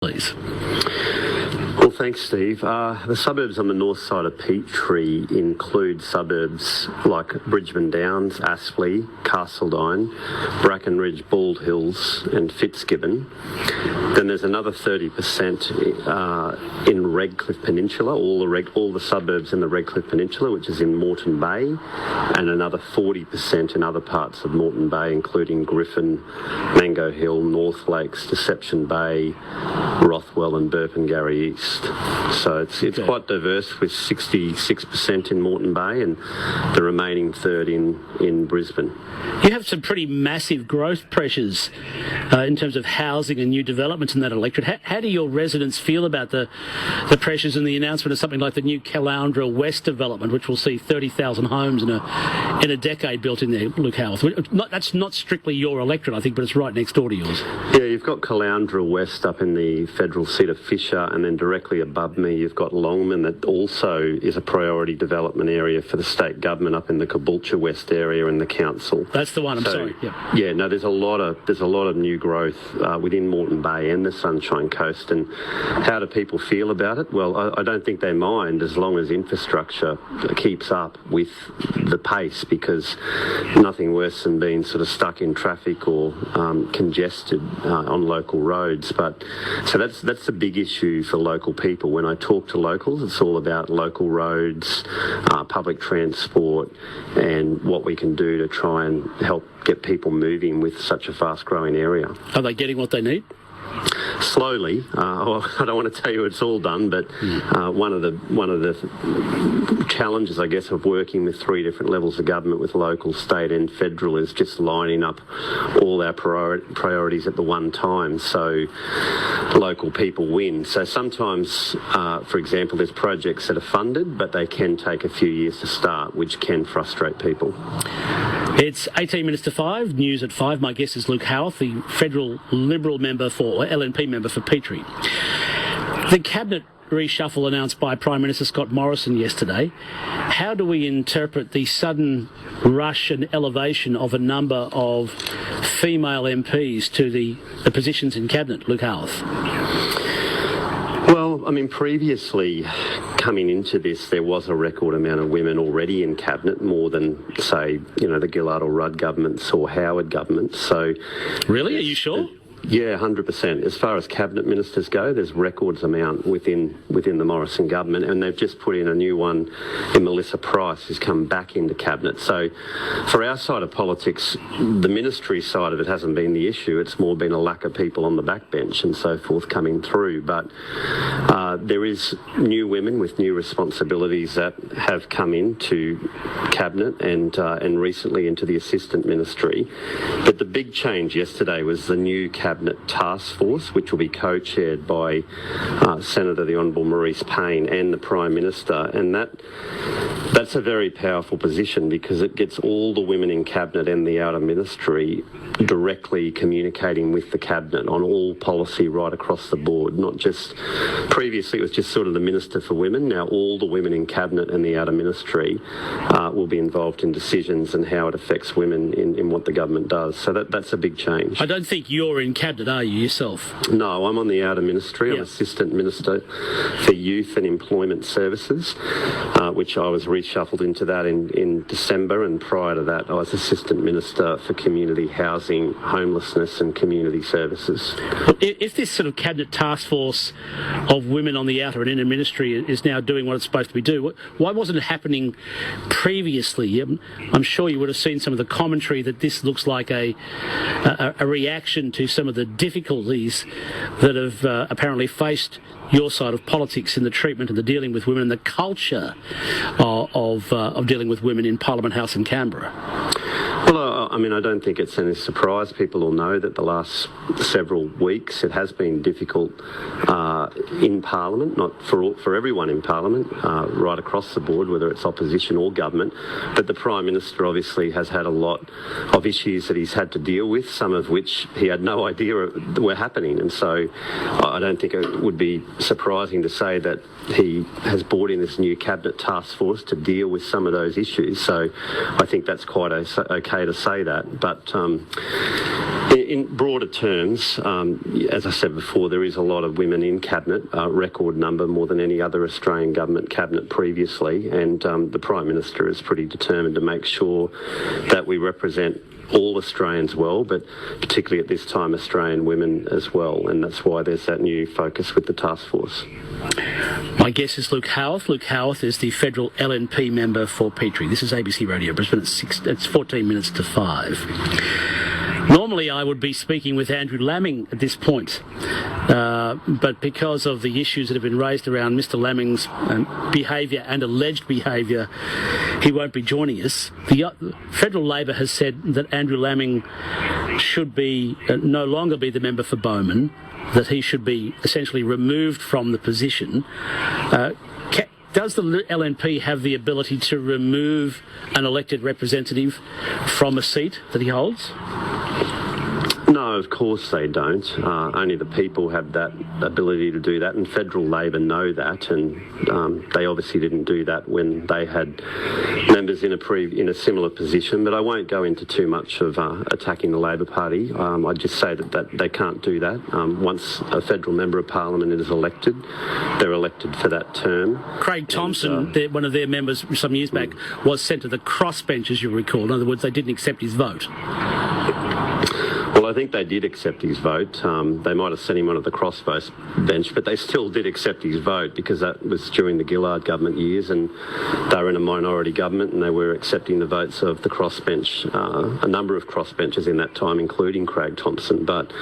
please. Well, thanks, Steve. The suburbs on the north side of Petrie include suburbs like Bridgeman Downs, Aspley, Castledine, Brackenridge, Bald Hills and Fitzgibbon. Then there's another 30% in Redcliffe Peninsula, all the suburbs in the Redcliffe Peninsula, which is in Moreton Bay, and another 40% in other parts of Moreton Bay, including Griffin, Mango Hill, North Lakes, Deception Bay, Rothwell and Burpengary East. So it's quite diverse, with 66% in Moreton Bay and the remaining third in Brisbane. You have some pretty massive growth pressures in terms of housing and new developments in that electorate. How do your residents feel about the pressures and the announcement of something like the new Caloundra West development, which will see 30,000 homes in a decade built in there, Luke Howarth? That's not strictly your electorate, I think, but it's right next door to yours. Yeah, you've got Caloundra West up in the federal seat of Fisher, and then directly above me you've got Longman, that also is a priority development area for the state government up in the Caboolture West area and the council. That's the one. I'm sorry. Yep. Yeah, no, there's a lot of new growth within Moreton Bay and the Sunshine Coast. And how do people feel about it? Well, I don't think they mind, as long as infrastructure keeps up with the pace, because nothing worse than being sort of stuck in traffic or congested on local roads. But so that's a big issue for local people. When I talk to locals, it's all about local roads, public transport, and what we can do to try and help get people moving with such a fast-growing area. Are they getting what they need? Slowly. Well, I don't want to tell you it's all done, but one of the challenges, I guess, of working with three different levels of government, with local, state and federal, is just lining up all our priorities at the one time, so local people win. So sometimes, for example, there's projects that are funded, but they can take a few years to start, which can frustrate people. It's 18 minutes to 5, news at 5. My guest is Luke Howarth, the federal Liberal member for LNP member for Petrie. The cabinet reshuffle announced by Prime Minister Scott Morrison yesterday. How do we interpret the sudden rush and elevation of a number of female MPs to the positions in cabinet, Luke Howarth? Well, I mean, previously, coming into this, there was a record amount of women already in cabinet, more than, say, the Gillard or Rudd governments or Howard governments. So, really, are you sure? Yeah, 100%. As far as cabinet ministers go, there's records amount within the Morrison government, and they've just put in a new one in Melissa Price, who's come back into cabinet. So for our side of politics, the ministry side of it hasn't been the issue. It's more been a lack of people on the backbench and so forth coming through. But there is new women with new responsibilities that have come into cabinet and recently into the assistant ministry. But the big change yesterday was the new cabinet task force, which will be co-chaired by Senator the Honourable Maurice Payne and the Prime Minister, and that's a very powerful position, because it gets all the women in cabinet and the outer ministry directly communicating with the cabinet on all policy right across the board. Not just previously it was just sort of the Minister for Women. Now all the women in cabinet and the outer ministry will be involved in decisions and how it affects women in what the government does. So that's a big change. I don't think you're in cabinet, are you yourself? No, I'm on the outer ministry. I'm Assistant Minister for Youth and Employment Services, which I was reshuffled into that in December, and prior to that I was Assistant Minister for Community Housing, Homelessness and Community Services. If this sort of cabinet task force of women on the outer and inner ministry is now doing what it's supposed to be doing, why wasn't it happening previously? I'm sure you would have seen some of the commentary that this looks like a reaction to some of the difficulties that have apparently faced your side of politics in the treatment and the dealing with women and the culture of dealing with women in Parliament House in Canberra. Well, I mean, I don't think it's any surprise. People will know that the last several weeks it has been difficult in Parliament, not for everyone in Parliament, right across the board, whether it's opposition or government. But the Prime Minister obviously has had a lot of issues that he's had to deal with, some of which he had no idea were happening. And so I don't think it would be surprising to say that he has brought in this new cabinet task force to deal with some of those issues. So I think that's quite okay to say say that. But in broader terms, as I said before, there is a lot of women in cabinet, record number, more than any other Australian government cabinet previously, and the Prime Minister is pretty determined to make sure that we represent all Australians well, but particularly at this time Australian women as well, and that's why there's that new focus with the task force. My guest is Luke Howarth. Luke Howarth is the federal LNP member for Petrie. This is ABC Radio Brisbane. It's 14 minutes to 5. Normally I would be speaking with Andrew Laming at this point, but because of the issues that have been raised around Mr Laming's behaviour and alleged behaviour, he won't be joining us. The Federal Labor has said that Andrew Laming should be no longer be the member for Bowman, that he should be essentially removed from the position. Does the LNP have the ability to remove an elected representative from a seat that he holds? No, of course they don't. Only the people have that ability to do that, and Federal Labor know that, and they obviously didn't do that when they had members in a similar position. But I won't go into too much of attacking the Labor Party. I'd just say that they can't do that. Once a federal member of Parliament is elected, they're elected for that term. Craig Thompson, one of their members some years back, was sent to the crossbench, as you recall. In other words, they didn't accept his vote. Well, I think they did accept his vote. They might have sent him onto the crossbench, but they still did accept his vote because that was during the Gillard government years, and they were in a minority government, and they were accepting the votes of the crossbench, a number of crossbenchers in that time, including Craig Thompson. But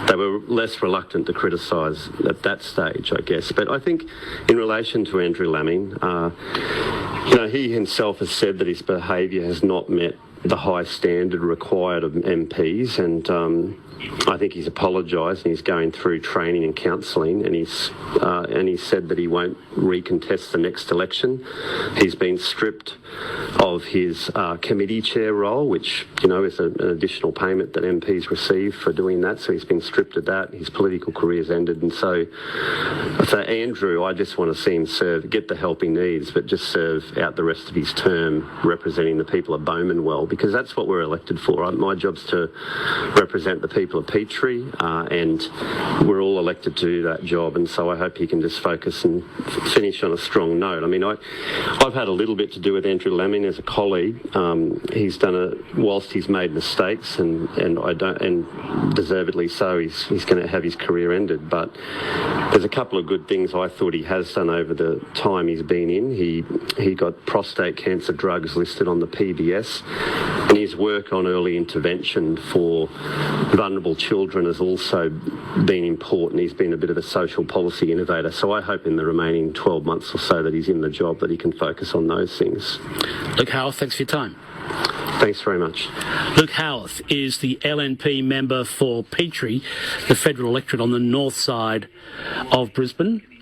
they were less reluctant to criticise at that stage, I guess. But I think in relation to Andrew Laming, he himself has said that his behaviour has not met the high standard required of MPs, and I think he's apologised, and he's going through training and counselling, and he's said that he won't recontest the next election. He's been stripped of his committee chair role, which is an additional payment that MPs receive for doing that. So he's been stripped of that. His political career's ended, and so Andrew, I just want to see him get the help he needs, but just serve out the rest of his term representing the people of Bowman well, because that's what we're elected for. My job's to represent the people of Petrie, and we're all elected to do that job, and so I hope he can just focus and finish on a strong note. I mean, I've had a little bit to do with Andrew Laming as a colleague. He's done whilst he's made mistakes, and deservedly so, he's going to have his career ended, but there's a couple of good things I thought he has done over the time he's been in. He got prostate cancer drugs listed on the PBS, and his work on early intervention for vulnerable children has also been important. He's been a bit of a social policy innovator, so I hope in the remaining 12 months or so that he's in the job that he can focus on those things. Luke Howarth, thanks for your time. Thanks very much. Luke Howarth is the LNP member for Petrie, the federal electorate on the north side of Brisbane.